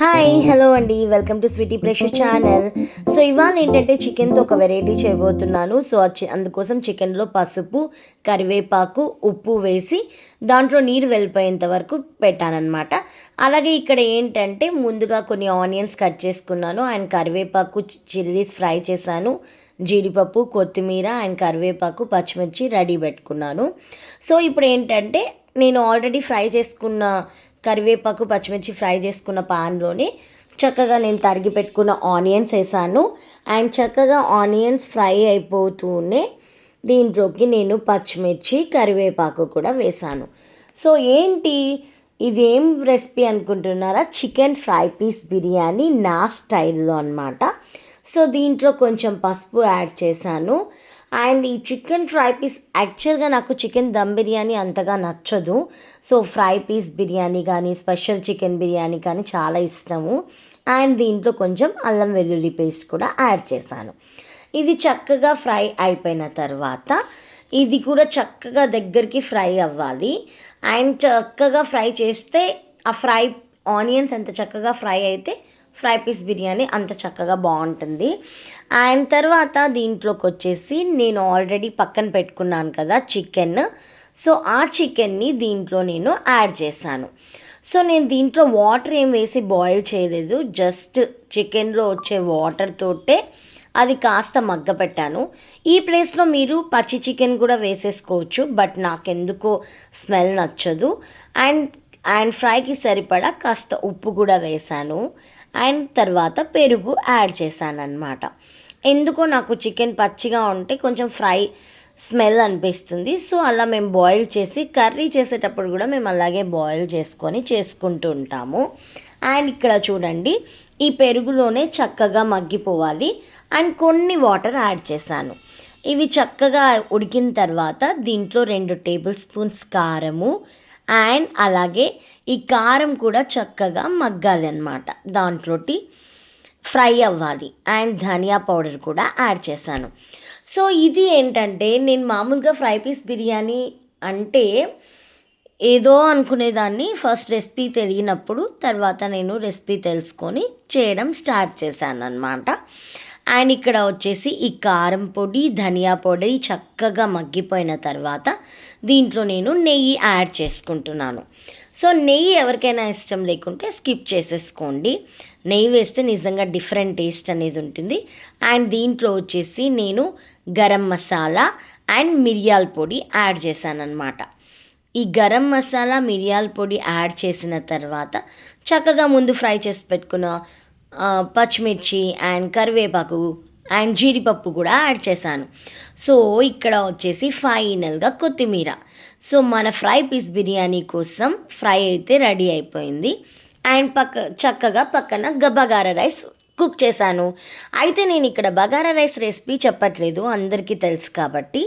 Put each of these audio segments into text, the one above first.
Hi hello అండి, welcome to Sweety Pressure channel. So ఇవాళ ఏంటంటే చికెన్తో ఒక వెరైటీ చేయబోతున్నాను. సో అందుకోసం చికెన్లో పసుపు, కరివేపాకు, ఉప్పు వేసి దాంట్లో నీరు వెళ్ళిపోయేంత వరకు పెట్టానన్నమాట. అలాగే ఇక్కడ ఏంటంటే ముందుగా కొన్ని ఆనియన్స్ కట్ చేసుకున్నాను అండ్ కరివేపాకు, చిల్లీస్ ఫ్రై చేశాను, జీడిపప్పు, కొత్తిమీర అండ్ కరివేపాకు, పచ్చిమిర్చి రెడీ పెట్టుకున్నాను. సో ఇప్పుడు ఏంటంటే నేను ఆల్రెడీ ఫ్రై చేసుకున్న కరివేపాకు, పచ్చిమిర్చి ఫ్రై చేసుకున్న పాన్లోనే చక్కగా నేను తరిగి పెట్టుకున్న ఆనియన్స్ వేసాను. అండ్ చక్కగా ఆనియన్స్ ఫ్రై అయిపోతూనే దీంట్లోకి నేను పచ్చిమిర్చి, కరివేపాకు కూడా వేసాను. సో ఏంటి ఇదేం రెసిపీ అనుకుంటున్నారా? చికెన్ ఫ్రై పీస్ బిర్యానీ నా స్టైల్లో అనమాట. సో దీంట్లో కొంచెం పసుపు యాడ్ చేశాను. అండ్ ఈ చికెన్ ఫ్రై పీస్ యాక్చువల్గా నాకు చికెన్ దమ్ బిర్యానీ అంతగా నచ్చదు. సో ఫ్రై పీస్ బిర్యానీ కానీ, స్పెషల్ చికెన్ బిర్యానీ కానీ చాలా ఇష్టము. అండ్ దీంట్లో కొంచెం అల్లం వెల్లుల్లి పేస్ట్ కూడా యాడ్ చేశాను. ఇది చక్కగా ఫ్రై అయిపోయిన తర్వాత ఇది కూడా చక్కగా దగ్గరికి ఫ్రై అవ్వాలి. అండ్ చక్కగా ఫ్రై చేస్తే ఆ ఆనియన్స్ ఎంత చక్కగా ఫ్రై అయితే ఫ్రై పీస్ బిర్యానీ అంత చక్కగా బాగుంటుంది. అండ్ తర్వాత దీంట్లోకి వచ్చేసి నేను ఆల్రెడీ పక్కన పెట్టుకున్నాను కదా చికెన్. సో ఆ చికెన్ని దీంట్లో నేను యాడ్ చేశాను. సో నేను దీంట్లో వాటర్ ఏం వేసి బాయిల్ చేయలేదు, జస్ట్ చికెన్లో వచ్చే వాటర్ తోటే అది కాస్త మగ్గపెట్టాను. ఈ ప్లేస్లో మీరు పచ్చి చికెన్ కూడా వేసేసుకోవచ్చు, బట్ నాకెందుకో స్మెల్ నచ్చదు. అండ్ ఫ్రైకి సరిపడా కాస్త ఉప్పు కూడా వేశాను. అండ్ తర్వాత పెరుగు యాడ్ చేశాను అన్నమాట. ఎందుకో నాకు చికెన్ పచ్చిగా ఉంటే కొంచెం ఫ్రై స్మెల్ అనిపిస్తుంది. సో అలా మేము బాయిల్ చేసి కర్రీ చేసేటప్పుడు కూడా మేము అలాగే బాయిల్ చేసుకుంటూ ఉంటాము. అండ్ ఇక్కడ చూడండి, ఈ పెరుగులోనే చక్కగా మగ్గిపోవాలి. అండ్ కొన్ని వాటర్ యాడ్ చేశాను. ఇవి చక్కగా ఉడికిన తర్వాత దీంట్లో 2 టేబుల్ స్పూన్స్ కారము అండ్ అలాగే ఈ కారం కూడా చక్కగా మగ్గాలి అన్నమాట, దాంట్లోటి ఫ్రై అవ్వాలి. అండ్ ధనియా పౌడర్ కూడా యాడ్ చేశాను. సో ఇది ఏంటంటే నేను మామూలుగా ఫ్రై పీస్ బిర్యానీ అంటే ఏదో అనుకునేదాన్ని. ఫస్ట్ రెసిపీ తెలియనప్పుడు తర్వాత నేను రెసిపీ తెలుసుకొని చేయడం స్టార్ట్ చేశాను అన్నమాట. అండ్ ఇక్కడ వచ్చేసి ఈ కారం పొడి, ధనియా పొడి చక్కగా మగ్గిపోయిన తర్వాత దీంట్లో నేను నెయ్యి యాడ్ చేసుకుంటున్నాను. సో నెయ్యి ఎవరికైనా ఇష్టం లేకుంటే స్కిప్ చేసేసుకోండి. నెయ్యి వేస్తే నిజంగా డిఫరెంట్ టేస్ట్ అనేది ఉంటుంది. అండ్ దీంట్లో వచ్చేసి నేను గరం మసాలా అండ్ మిరియాల పొడి యాడ్ చేశాను అనమాట. ఈ గరం మసాలా, మిరియాల పొడి యాడ్ చేసిన తర్వాత చక్కగా ముందు ఫ్రై చేసి పెట్టుకున్న పచ్చిమిర్చి అండ్ కరివేపాకు అండ్ జీడిపప్పు కూడా యాడ్ చేశాను. సో ఇక్కడ వచ్చేసి ఫైనల్గా కొత్తిమీర. సో మన ఫ్రై పీస్ బిర్యానీ కోసం ఫ్రై అయితే రెడీ అయిపోయింది. అండ్ చక్కగా పక్కన బగారా రైస్ కుక్ చేశాను. అయితే నేను ఇక్కడ బగారా రైస్ రెసిపీ చెప్పట్లేదు, అందరికీ తెలుసు కాబట్టి.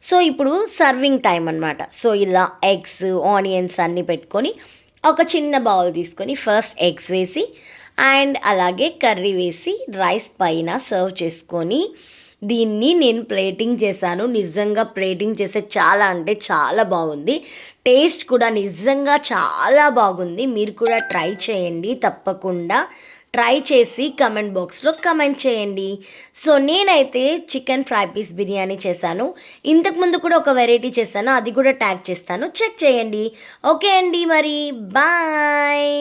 సో ఇప్పుడు సర్వింగ్ టైం అనమాట. సో ఇలా ఎగ్స్, ఆనియన్స్ అన్నీ పెట్టుకొని ఒక చిన్న బౌల్ తీసుకొని ఫస్ట్ ఎగ్స్ వేసి అండ్ అలాగే కర్రీ వేసి రైస్ పైన సర్వ్ చేసుకొని దీన్ని నేను ప్లేటింగ్ చేశాను. నిజంగా ప్లేటింగ్ చేస్తే చాలా అంటే చాలా బాగుంది. టేస్ట్ కూడా నిజంగా చాలా బాగుంది. మీరు కూడా ట్రై చేయండి, తప్పకుండా ట్రై చేసి కమెంట్ బాక్స్లో కమెంట్ చేయండి. సో నేనైతే చికెన్ ఫ్రై పీస్ బిర్యానీ చేశాను. ఇంతకుముందు కూడా ఒక వెరైటీ చేశాను, అది కూడా ట్యాగ్ చేస్తాను, చెక్ చేయండి. ఓకే అండి, మరి బాయ్.